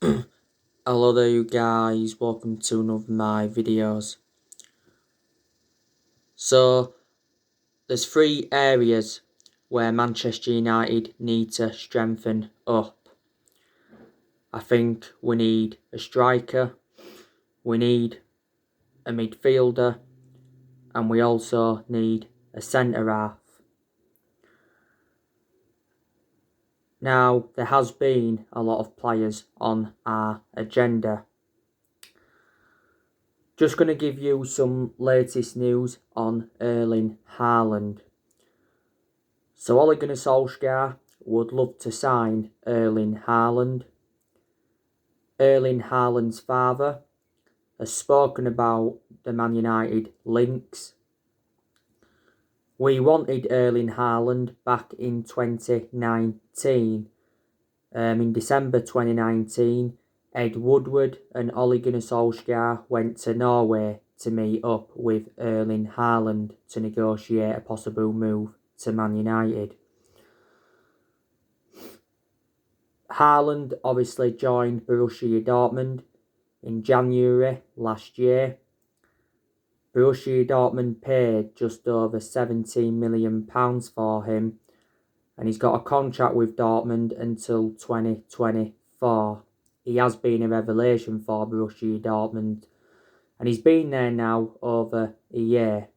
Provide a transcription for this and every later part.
Hello there you guys, welcome to one of my videos. So, there's three areas where Manchester United need to strengthen up. I think we need a striker, we need a midfielder, and we also need a centre-half. Now, there has been a lot of players on our agenda. Just going to give you some latest news on Erling Haaland. So Ole Gunnar Solskjaer would love to sign Erling Haaland. Erling Haaland's father has spoken about the Man United links. We wanted Erling Haaland back in 2019. In December 2019, Ed Woodward and Ole Gunnar Solskjaer went to Norway to meet up with Erling Haaland to negotiate a possible move to Man United. Haaland obviously joined Borussia Dortmund in January last year. Borussia Dortmund paid just over £17 million for him, and he's got a contract with Dortmund until 2024. He has been a revelation for Borussia Dortmund, and he's been there now over a year.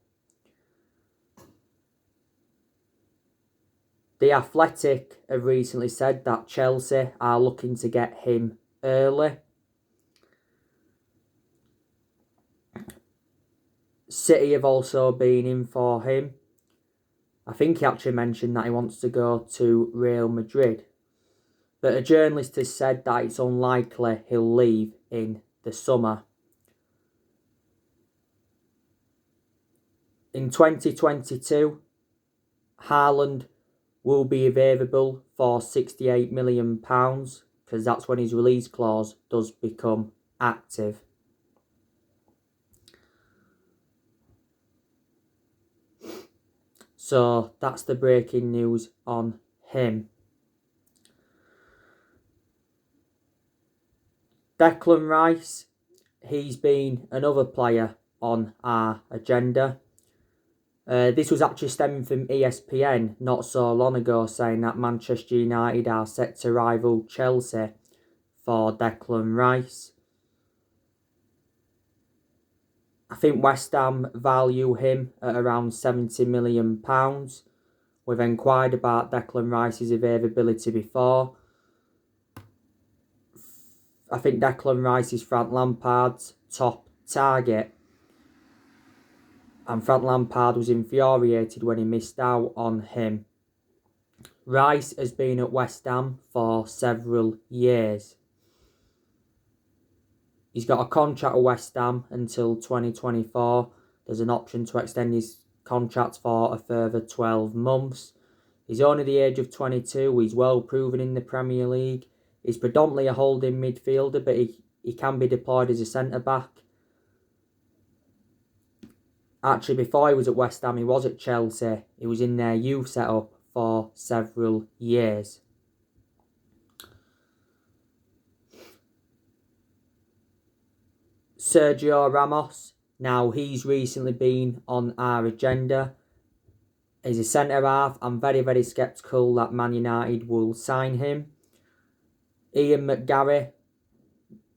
The Athletic have recently said that Chelsea are looking to get him early. City have also been in for him. I think he actually mentioned that he wants to go to Real Madrid. But a journalist has said that it's unlikely he'll leave in the summer. In 2022, Haaland will be available for £68 million because that's when his release clause does become active. So that's the breaking news on him. Declan Rice, he's been another player on our agenda. This was actually stemming from ESPN not so long ago, saying that Manchester United are set to rival Chelsea for Declan Rice. I think West Ham value him at around £70 million. We've inquired about Declan Rice's availability before. I think Declan Rice is Frank Lampard's top target. And Frank Lampard was infuriated when he missed out on him. Rice has been at West Ham for several years. He's got a contract at West Ham until 2024. There's an option to extend his contract for a further 12 months. He's only the age of 22. He's well proven in the Premier League. He's predominantly a holding midfielder, but he can be deployed as a centre-back. Actually, before he was at West Ham, he was at Chelsea. He was in their youth setup for several years. Sergio Ramos, now he's recently been on our agenda. He's a centre-half. I'm very, very sceptical that Man United will sign him. Ian McGarry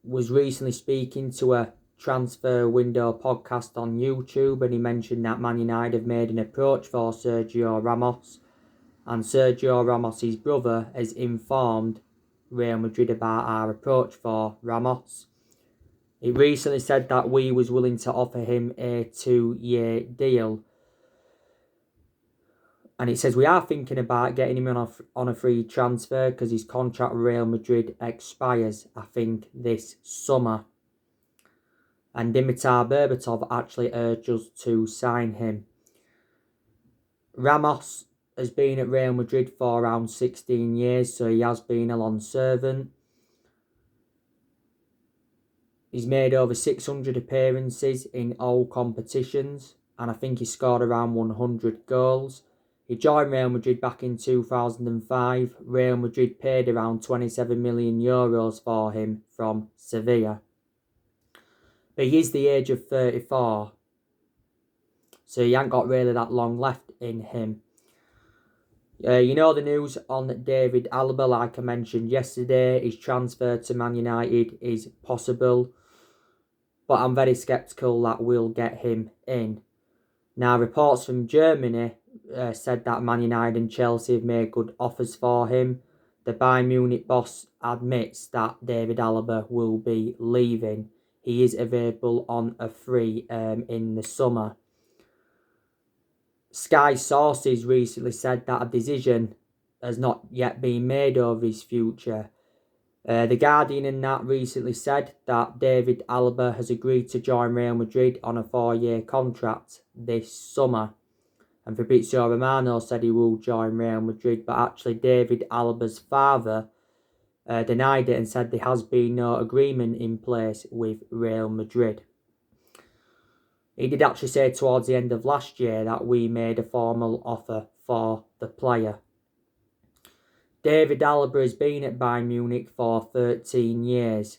was recently speaking to a transfer window podcast on YouTube, and he mentioned that Man United have made an approach for Sergio Ramos, and Sergio Ramos' brother has informed Real Madrid about our approach for Ramos. He recently said that we was willing to offer him a 2-year deal, and it says we are thinking about getting him on a free transfer because his contract with Real Madrid expires, I think, this summer. And Dimitar Berbatov actually urged us to sign him. Ramos has been at Real Madrid for around 16 years, so he has been a long servant. He's made over 600 appearances in all competitions, and I think he scored around 100 goals. He joined Real Madrid back in 2005. Real Madrid paid around €27 million for him from Sevilla. But he is the age of 34. So he ain't got really that long left in him. You know the news on David Alaba, like I mentioned yesterday. His transfer to Man United is possible. But I'm very sceptical that we'll get him in. Now, reports from Germany said that Man United and Chelsea have made good offers for him. The Bayern Munich boss admits that David Alaba will be leaving. He is available on a free in the summer. Sky sources recently said that a decision has not yet been made over his future. The Guardian and that recently said that David Alaba has agreed to join Real Madrid on a 4-year contract this summer. And Fabrizio Romano said he will join Real Madrid, but actually David Alaba's father denied it and said there has been no agreement in place with Real Madrid. He did actually say towards the end of last year that we made a formal offer for the player. David Alaba has been at Bayern Munich for 13 years.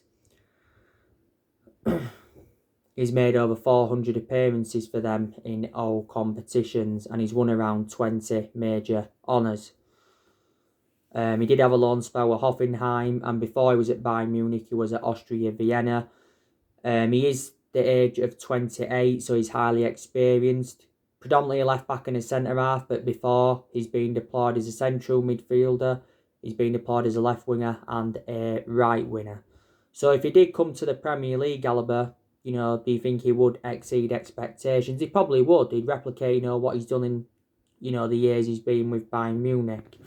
He's made over 400 appearances for them in all competitions and he's won around 20 major honours. He did have a loan spell with Hoffenheim, and before he was at Bayern Munich he was at Austria Vienna. He is the age of 28, so he's highly experienced. Predominantly a left back and a centre half, but before he's been deployed as a central midfielder. He's been deployed as a left winger and a right winger. So if he did come to the Premier League, Alaba, do you think he would exceed expectations? He probably would. He'd replicate, what he's done in, the years he's been with Bayern Munich.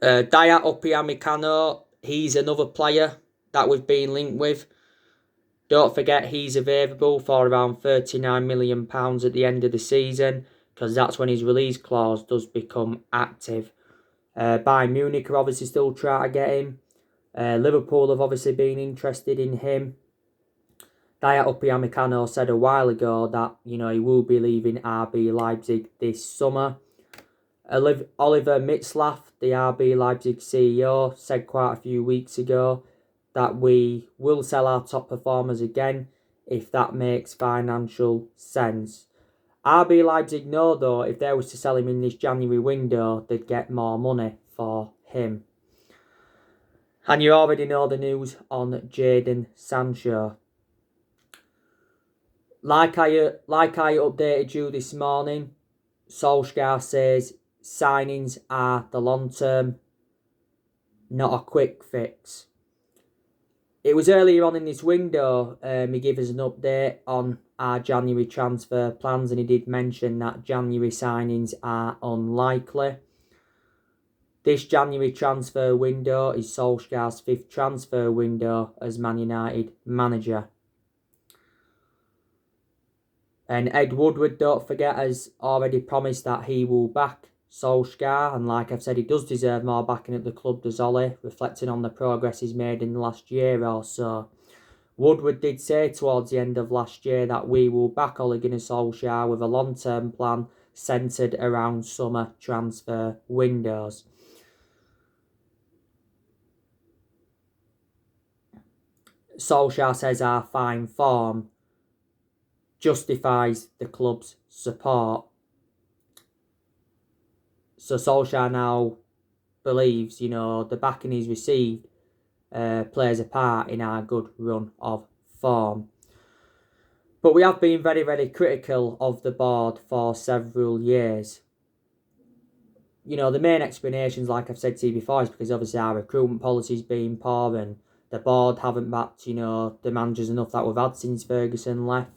Dayot Upamecano, he's another player that we've been linked with. Don't forget he's available for around £39 million at the end of the season, because that's when his release clause does become active. Bayern Munich are obviously still trying to get him. Liverpool have obviously been interested in him. Dayot Upamecano said a while ago that he will be leaving RB Leipzig this summer. Oliver Mitzlaff, the RB Leipzig CEO, said quite a few weeks ago that we will sell our top performers again if that makes financial sense. RB Leipzig know though if they was to sell him in this January window, they'd get more money for him. And you already know the news on Jadon Sancho. Like I updated you this morning, Solskjaer says signings are the long term, not a quick fix. It was earlier on in this window, he gave us an update on our January transfer plans, and he did mention that January signings are unlikely. This January transfer window is Solskjaer's 5th transfer window as Man United manager. And Ed Woodward, don't forget, has already promised that he will back Solskjaer, and like I've said, he does deserve more backing at the club, does Ollie, reflecting on the progress he's made in the last year or so. Woodward did say towards the end of last year that we will back Ole Gunnar Solskjaer with a long-term plan centred around summer transfer windows. Solskjaer says our fine form justifies the club's support. So Solskjaer now believes, the backing he's received plays a part in our good run of form. But we have been very, very critical of the board for several years. The main explanations, like I've said to you before, is because obviously our recruitment policy's been poor and the board haven't backed, the managers enough that we've had since Ferguson left.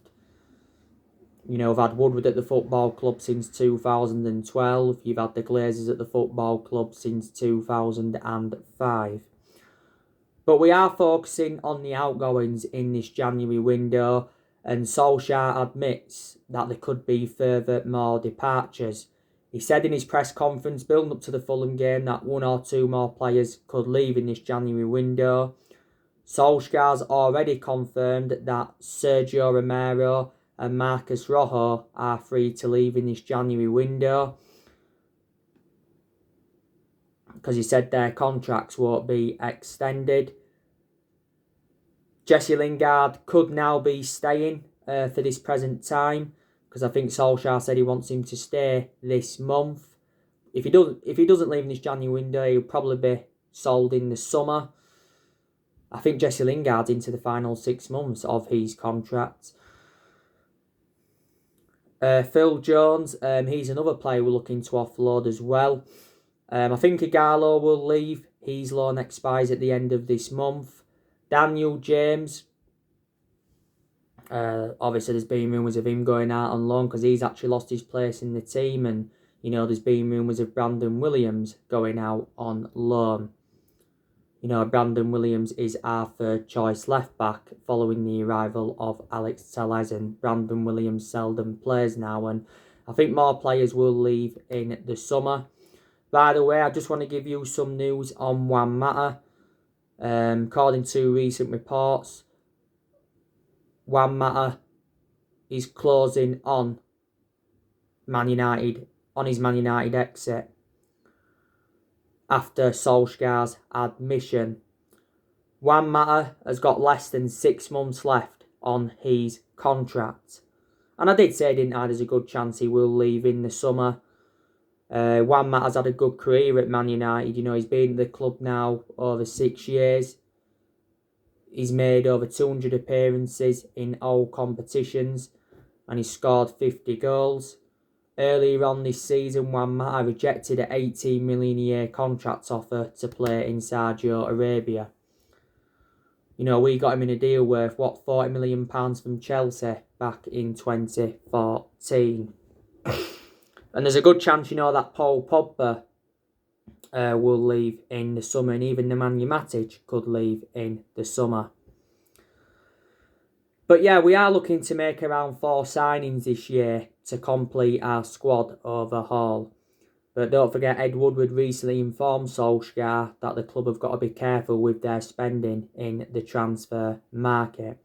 We've had Woodward at the football club since 2012. You've had the Glazers at the football club since 2005. But we are focusing on the outgoings in this January window, and Solskjaer admits that there could be more departures. He said in his press conference building up to the Fulham game that 1 or 2 more players could leave in this January window. Solskjaer's already confirmed that Sergio Romero and Marcus Rojo are free to leave in this January window, because he said their contracts won't be extended. Jesse Lingard could now be staying for this present time, because I think Solskjaer said he wants him to stay this month. If he doesn't leave in this January window, he'll probably be sold in the summer. I think Jesse Lingard's into the final 6 months of his contract. Phil Jones, he's another player we're looking to offload as well. I think Ighalo will leave. His loan expires at the end of this month. Daniel James, obviously there's been rumours of him going out on loan because he's actually lost his place in the team, and there's been rumours of Brandon Williams going out on loan. Brandon Williams is our third choice left back following the arrival of Alex Telles, and Brandon Williams seldom plays now, and I think more players will leave in the summer. By the way, I just want to give you some news on Juan Mata. According to recent reports, Juan Mata is closing on his Man United exit after Solskjaer's admission. Juan Mata has got less than 6 months left on his contract. And I did say, didn't I, there's a good chance he will leave in the summer. Juan Mata's had a good career at Man United. He's been at the club now over 6 years. He's made over 200 appearances in all competitions, and he's scored 50 goals. Earlier on this season, Juan Mata rejected an 18 million a year contract offer to play in Saudi Arabia. We got him in a deal worth, £40 million from Chelsea back in 2014. And there's a good chance, that Paul Pogba will leave in the summer, and even Nemanja Matic could leave in the summer. But yeah, we are looking to make around 4 signings this year to complete our squad overhaul. But don't forget, Ed Woodward recently informed Solskjaer that the club have got to be careful with their spending in the transfer market.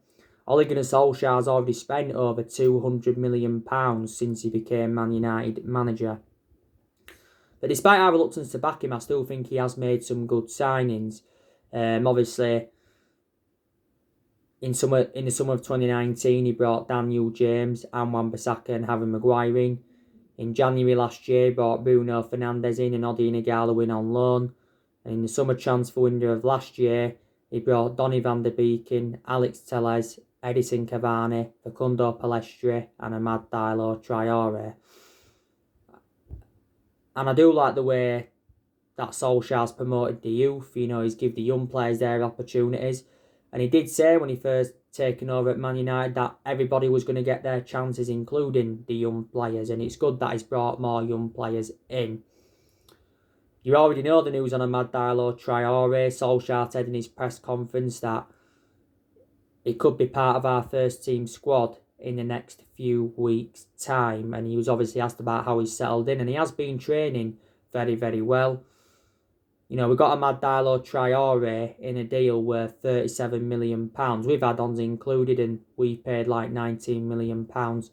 Ole Gunnar Solskjaer's already spent over £200 million since he became Man United manager. But despite our reluctance to back him, I still think he has made some good signings. Obviously, in the summer of 2019, he brought Daniel James and Wan-Bissaka and Harry Maguire in. In January last year, he brought Bruno Fernandes in and Odion Ighalo in on loan. And in the summer transfer window of last year, he brought Donny van der Beek in, Alex Telles, Edison Cavani, Facundo Pellistri and Amad Diallo Traore. And I do like the way that Solskjaer's promoted the youth. He's give the young players their opportunities. And he did say when he first taken over at Man United that everybody was going to get their chances, including the young players. And it's good that he's brought more young players in. You already know the news on Amad Diallo Traore. Solskjaer said in his press conference that it could be part of our first team squad in the next few weeks' time. And he was obviously asked about how he's settled in, and he has been training very, very well. We got Amad Diallo Traore in a deal worth £37 million, with add-ons included, and we paid like £19 million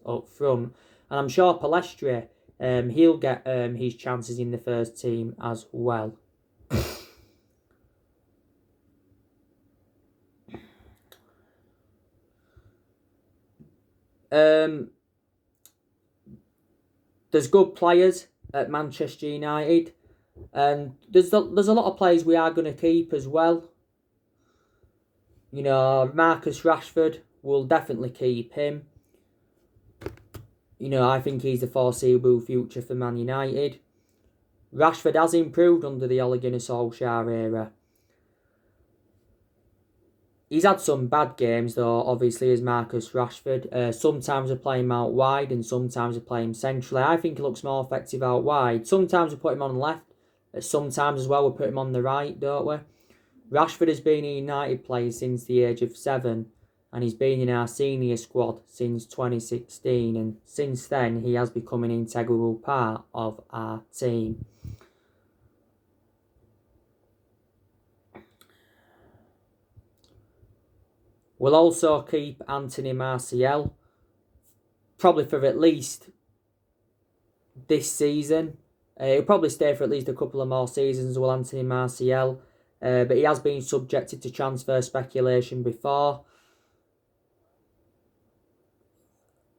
up front. And I'm sure Pellistri, he'll get his chances in the first team as well. There's good players at Manchester United, and there's a lot of players we are going to keep as well. Marcus Rashford, we'll definitely keep him. I think he's the foreseeable future for Man United. Rashford has improved under the Ole Gunnar Solskjaer era. He's had some bad games though, obviously, as Marcus Rashford. Sometimes we play him out wide and sometimes we play him centrally. I think he looks more effective out wide. Sometimes we put him on the left. Sometimes as well we put him on the right, don't we? Rashford has been a United player since the age of 7. And he's been in our senior squad since 2016. And since then, he has become an integral part of our team. We'll also keep Anthony Martial. probably for at least this season. He'll probably stay for at least a couple of more seasons, will Anthony Martial. But he has been subjected to transfer speculation before.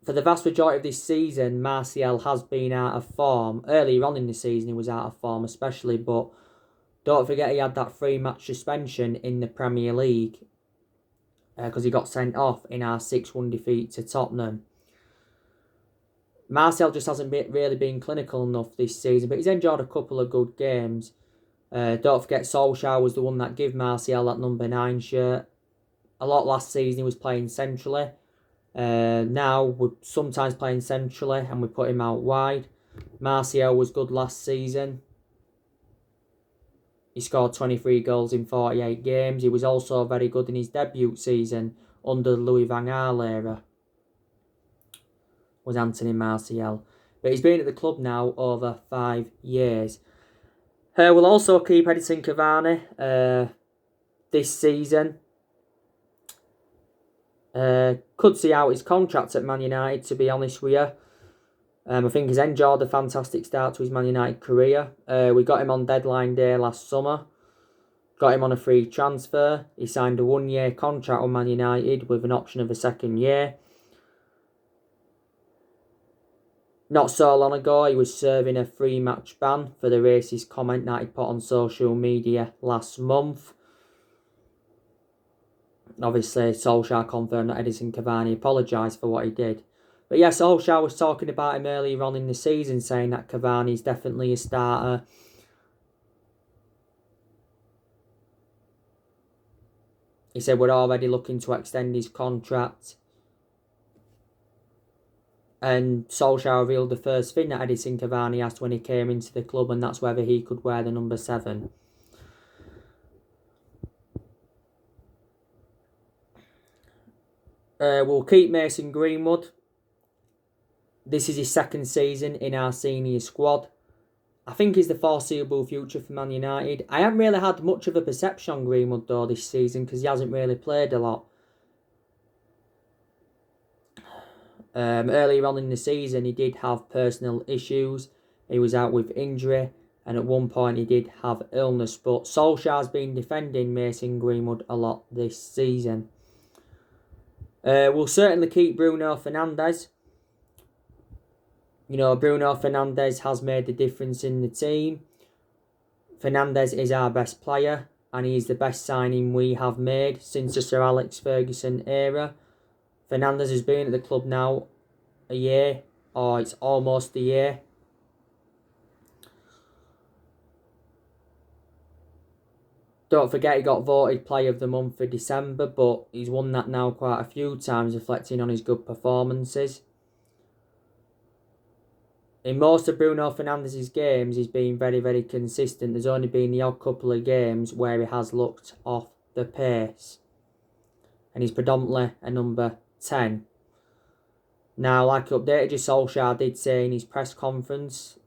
For the vast majority of this season, Martial has been out of form. Earlier on in the season, he was out of form especially, but don't forget he had that 3-match suspension in the Premier League because he got sent off in our 6-1 defeat to Tottenham. Martial just hasn't really been clinical enough this season, but he's enjoyed a couple of good games. Don't forget Solskjaer was the one that gave Martial that number 9 shirt. A lot last season he was playing centrally. Now we're sometimes playing centrally and we put him out wide. Martial was good last season. He scored 23 goals in 48 games. He was also very good in his debut season under the Louis van Gaal era. Was Anthony Martial. But he's been at the club now over 5 years. We'll also keep Edinson Cavani this season. Could see out his contract at Man United, to be honest with you. I think he's enjoyed a fantastic start to his Man United career. We got him on deadline day last summer. Got him on a free transfer. He signed a 1-year contract with Man United with an option of a 2nd year. Not so long ago, he was serving a 3-match ban for the racist comment that he put on social media last month. Obviously, Solskjaer confirmed that Edinson Cavani apologised for what he did. But yes, Solskjaer was talking about him earlier on in the season, saying that Cavani is definitely a starter. He said we're already looking to extend his contract. And Solskjaer revealed the first thing that Edinson Cavani asked when he came into the club, and that's whether he could wear the number 7. We'll keep Mason Greenwood. This is his 2nd season in our senior squad. I think he's the foreseeable future for Man United. I haven't really had much of a perception on Greenwood though this season because he hasn't really played a lot. Earlier on in the season, he did have personal issues. He was out with injury, and at one point he did have illness. But Solskjaer's been defending Mason Greenwood a lot this season. We'll certainly keep Bruno Fernandes. You know, Bruno Fernandes has made the difference in the team. Fernandes is our best player, and he is the best signing we have made since the Sir Alex Ferguson era. Fernandes has been at the club now a year, or it's almost a year. Don't forget he got voted Player of the Month for December, but he's won that now quite a few times, reflecting on his good performances. In most of Bruno Fernandes' games, he's been very, very consistent. There's only been the odd couple of games where he has looked off the pace. And he's predominantly a number 10. Now, like updated you, Solskjaer did say in his press conference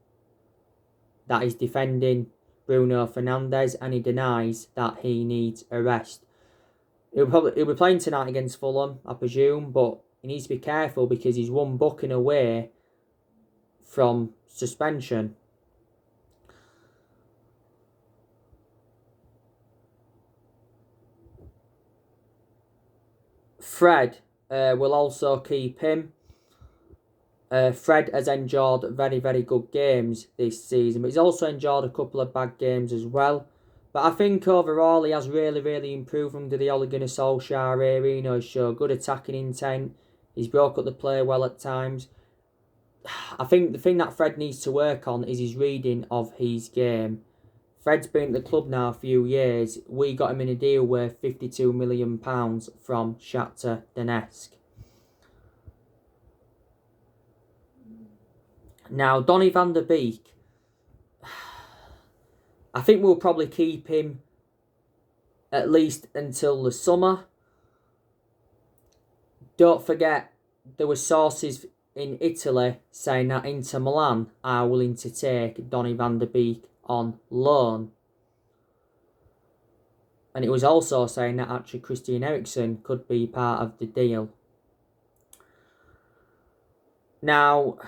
that he's defending Bruno Fernandes and he denies that he needs a rest. He'll be playing tonight against Fulham, I presume, but he needs to be careful because he's one booking away from suspension. Fred will also keep him. Fred has enjoyed very, very good games this season, but he's also enjoyed a couple of bad games as well. But I think overall he has really, really improved under the Ole Gunnar Solskjaer era. You know, he's shown good attacking intent. He's broke up the play well at times. I think the thing that Fred needs to work on is his reading of his game. Fred's been at the club now a few years. We got him in a deal worth £52 million from Shakhtar Donetsk. Now, Donny van der Beek, I think we'll probably keep him at least until the summer. Don't forget, there were sources in Italy saying that Inter Milan are willing to take Donny van der Beek on loan. And it was also saying that actually Christian Eriksen could be part of the deal. Now,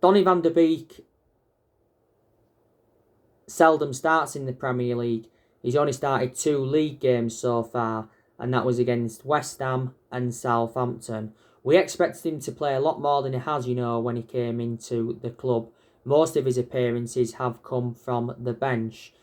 Donny van de Beek seldom starts in the Premier League. He's only started 2 league games so far, and that was against West Ham and Southampton. We expected him to play a lot more than he has, when he came into the club. Most of his appearances have come from the bench.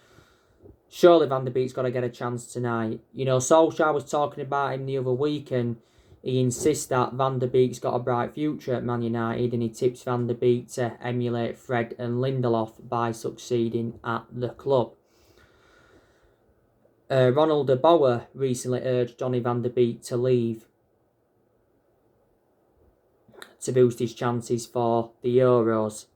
Surely Van der Beek's got to get a chance tonight. Solskjaer was talking about him the other week, and he insists that Van der Beek's got a bright future at Man United, and he tips Van der Beek to emulate Fred and Lindelof by succeeding at the club. Ronald de Boer recently urged Donny van der Beek to leave to boost his chances for the Euros.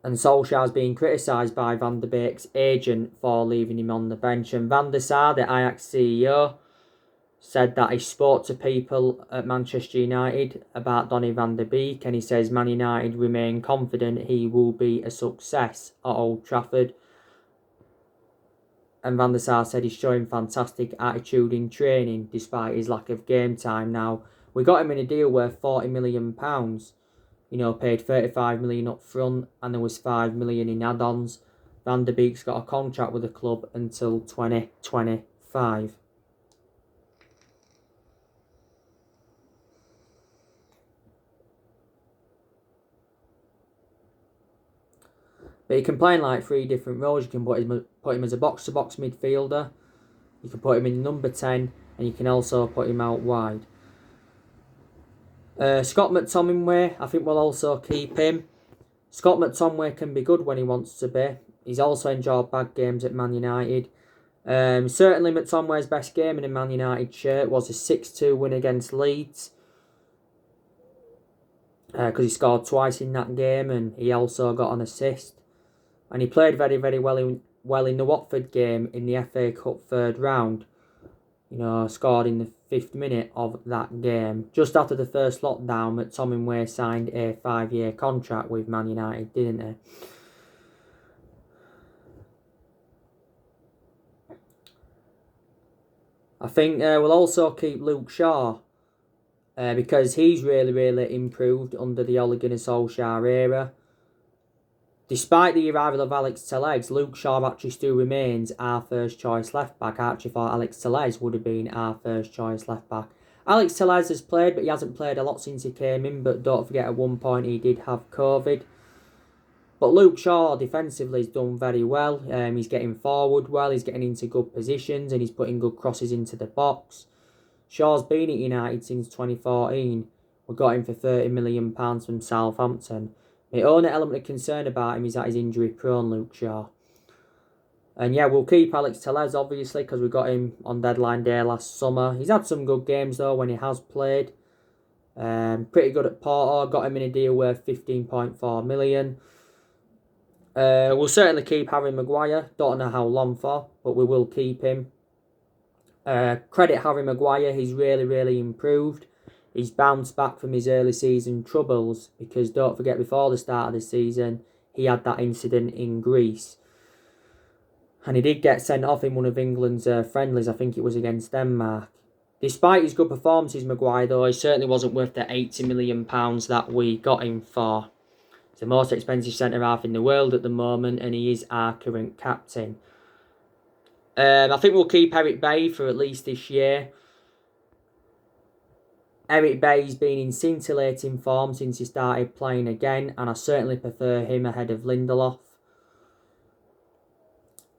And Solskjaer's being criticised by Van der Beek's agent for leaving him on the bench. And Van der Sar, the Ajax CEO, said that he spoke to people at Manchester United about Donny van der Beek, and he says Man United remain confident he will be a success at Old Trafford. And Van der Sar said he's showing fantastic attitude in training despite his lack of game time. Now, we got him in a deal worth £40 million, paid 35 million up front, and there was 5 million in add-ons. Van der Beek's got a contract with the club until 2025. But he can play in like 3 different roles. You can put him as a box-to-box midfielder. You can put him in number 10, and you can also put him out wide. Scott McTominay, I think we'll also keep him. Scott McTominay can be good when he wants to be. He's also enjoyed bad games at Man United. Certainly McTominay's best game in a Man United shirt was a 6-2 win against Leeds. Because he scored twice in that game, and he also got an assist. And he played very, very well in the Watford game in the FA Cup 3rd round. Scored in the 5th minute of that game. Just after the first lockdown, McTominay signed a 5-year contract with Man United, didn't he? I think we'll also keep Luke Shaw. Because he's really, really improved under the Ole Gunnar Solskjaer era. Despite the arrival of Alex Telles, Luke Shaw actually still remains our first choice left back. I actually thought Alex Telles would have been our first choice left back. Alex Telles has played, but he hasn't played a lot since he came in. But don't forget, at one point he did have COVID. But Luke Shaw defensively has done very well. He's getting forward well, he's getting into good positions, and he's putting good crosses into the box. Shaw's been at United since 2014. We got him for £30 million from Southampton. The only element of concern about him is that he's injury prone, Luke Shaw. And yeah, we'll keep Alex Telles obviously because we got him on deadline day last summer. He's had some good games though when he has played. Pretty good at Porto. Got him in a deal worth £15.4 million. We'll certainly keep Harry Maguire. Don't know how long for, but we will keep him. Credit Harry Maguire, he's really, really improved. He's bounced back from his early season troubles because don't forget, before the start of the season, he had that incident in Greece. And he did get sent off in one of England's friendlies, I think it was against Denmark. Despite his good performances, Maguire, though, he certainly wasn't worth the £80 million that we got him for. He's the most expensive centre-half in the world at the moment, and he is our current captain. I think we'll keep Eric Bailly for at least this year. Eric Bailly's been in scintillating form since he started playing again, and I certainly prefer him ahead of Lindelof.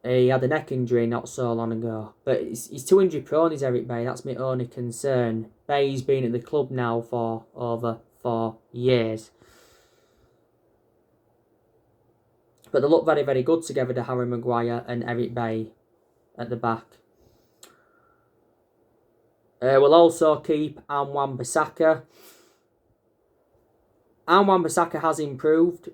He had a neck injury not so long ago, but he's too injury prone, is Eric Bailly. That's my only concern. Bailly's been at the club now for over 4 years. But they look very, very good together, the Harry Maguire and Eric Bailly at the back. We'll also keep Wan-Bissaka. Wan-Bissaka has improved,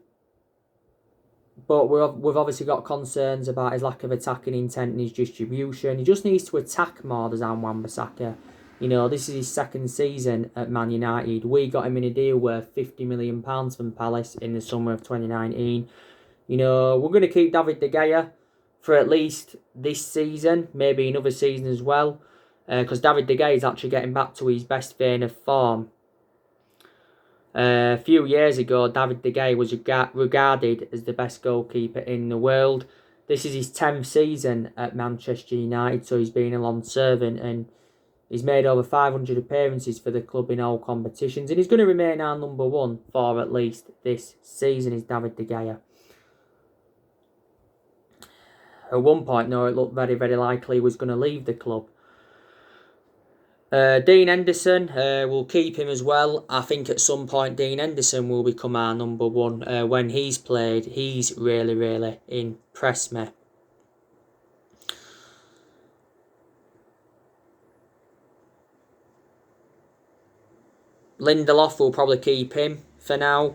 but we've obviously got concerns about his lack of attacking intent and his distribution. He just needs to attack more, does Wan-Bissaka. This is his 2nd season at Man United. We got him in a deal worth £50 million from Palace in the summer of 2019. We're going to keep David De Gea for at least this season, maybe another season as well. because David De Gea is actually getting back to his best vein of form. A few years ago, David De Gea was regarded as the best goalkeeper in the world. This is his 10th season at Manchester United, so he's been a long servant, and he's made over 500 appearances for the club in all competitions, and he's going to remain our number one for at least this season, is David De Gea. At one point, though, it looked very, very likely he was going to leave the club. Dean Henderson, we'll keep him as well. I think at some point Dean Henderson will become our number one. When he's played, he's really, really impressed me. Lindelof, will probably keep him for now.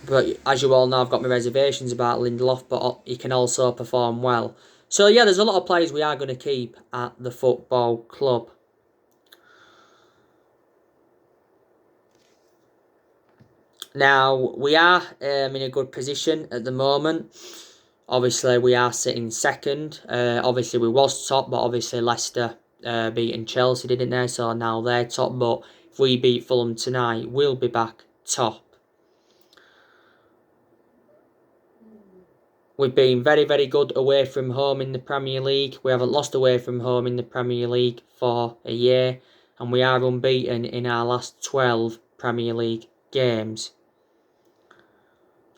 But as you all know, I've got my reservations about Lindelof, but he can also perform well. So yeah, there's a lot of players we are going to keep at the football club. Now, we are in a good position at the moment. Obviously, we are sitting second. Obviously, we was top, but obviously Leicester beating Chelsea, didn't they? So now they're top, but if we beat Fulham tonight, we'll be back top. We've been very, very good away from home in the Premier League. We haven't lost away from home in the Premier League for a year. And we are unbeaten in our last 12 Premier League games.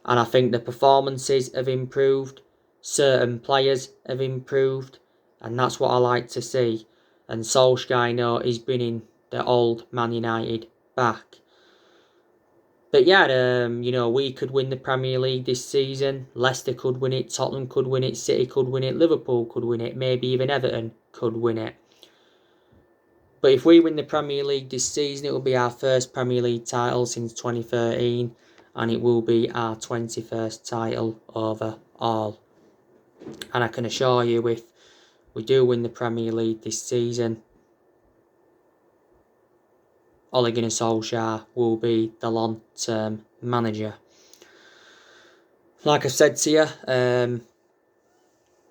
And I think the performances have improved. Certain players have improved. And that's what I like to see. And Solskjaer, I know, is bringing the old Man United back. But yeah, we could win the Premier League this season. Leicester could win it. Tottenham could win it. City could win it. Liverpool could win it. Maybe even Everton could win it. But if we win the Premier League this season, it will be our first Premier League title since 2013. And it will be our 21st title overall. And I can assure you, if we do win the Premier League this season, Ole Gunnar Solskjaer will be the long-term manager. Like I said to you,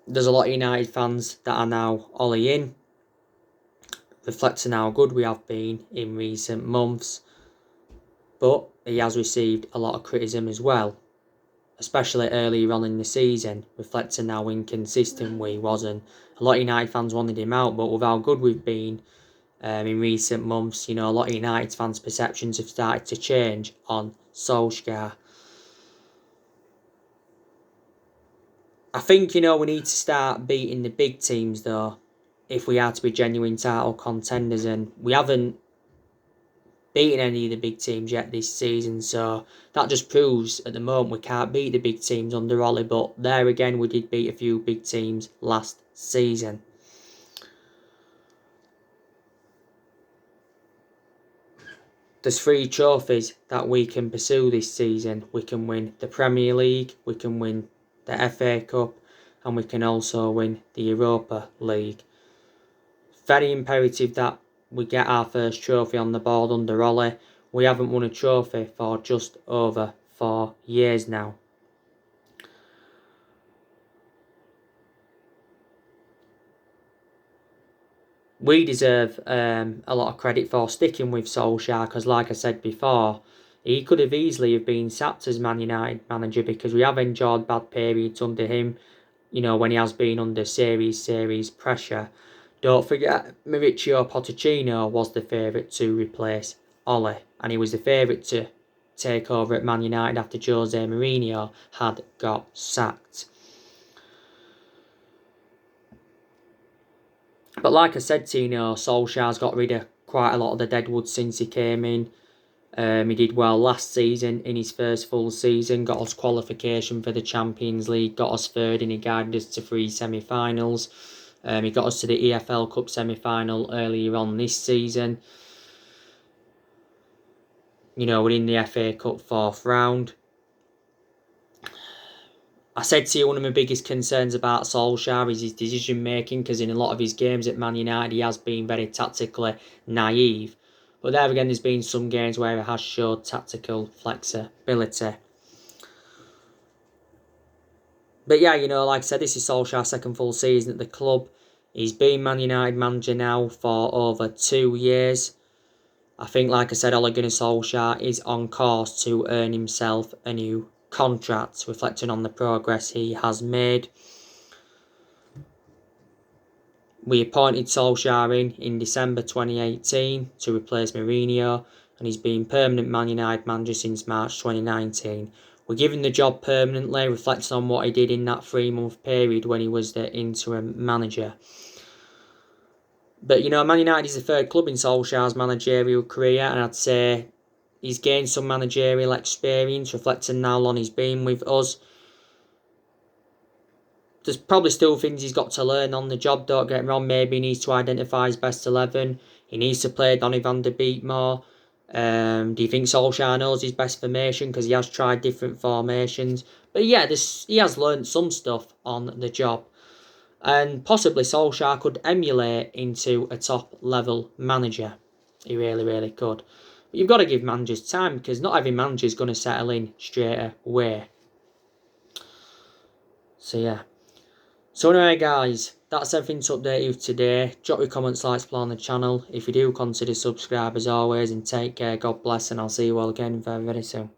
there's a lot of United fans that are now Ole in, reflecting how good we have been in recent months. But he has received a lot of criticism as well, especially earlier on in the season, reflecting how inconsistent we was. And a lot of United fans wanted him out, but with how good we've been in recent months, a lot of United fans' perceptions have started to change on Solskjaer. I think, we need to start beating the big teams, though, if we are to be genuine title contenders. And we haven't beaten any of the big teams yet this season, so that just proves at the moment we can't beat the big teams under Ole. But there again, we did beat a few big teams last season. There's 3 trophies that we can pursue this season. We can win the Premier League, we can win the FA Cup, and we can also win the Europa League. Very imperative that we get our first trophy on the board under Ole. We haven't won a trophy for just over 4 years now. We deserve a lot of credit for sticking with Solskjaer, because like I said before, he could have easily have been sacked as Man United manager, because we have enjoyed bad periods under him, when he has been under serious pressure. Don't forget, Mauricio Pochettino was the favourite to replace Ole, and he was the favourite to take over at Man United after Jose Mourinho had got sacked. But like I said to Solskjaer's got rid of quite a lot of the deadwood since he came in. He did well last season in his first full season, got us qualification for the Champions League, got us third, and he guided us to 3 semi-finals. He got us to the EFL Cup semi-final earlier on this season. We're in the FA Cup 4th round. I said to you, one of my biggest concerns about Solskjaer is his decision making, because in a lot of his games at Man United he has been very tactically naive. But there again, there's been some games where he has showed tactical flexibility. But yeah, like I said, this is Solskjaer's second full season at the club. He's been Man United manager now for over 2 years. I think, like I said, Ole Gunnar Solskjaer is on course to earn himself a new contract, reflecting on the progress he has made. We appointed Solskjaer in December 2018 to replace Mourinho, and he's been permanent Man United manager since March 2019. We're given the job permanently, reflecting on what he did in that 3-month period when he was the interim manager. But, Man United is the third club in Solskjaer's managerial career, and I'd say he's gained some managerial experience, reflecting how long he's been with us. There's probably still things he's got to learn on the job, don't get me wrong. Maybe he needs to identify his best 11. He needs to play Donny van der Beek more. Do you think Solskjaer knows his best formation? Because he has tried different formations. But yeah, he has learned some stuff on the job. And possibly Solskjaer could emulate into a top-level manager. He really, really could. But you've got to give managers time, because not every manager is going to settle in straight away. So yeah. So anyway guys, that's everything to update you today. Drop your comments, likes below on the channel. If you do, consider subscribe as always, and take care, God bless, and I'll see you all again very, very soon.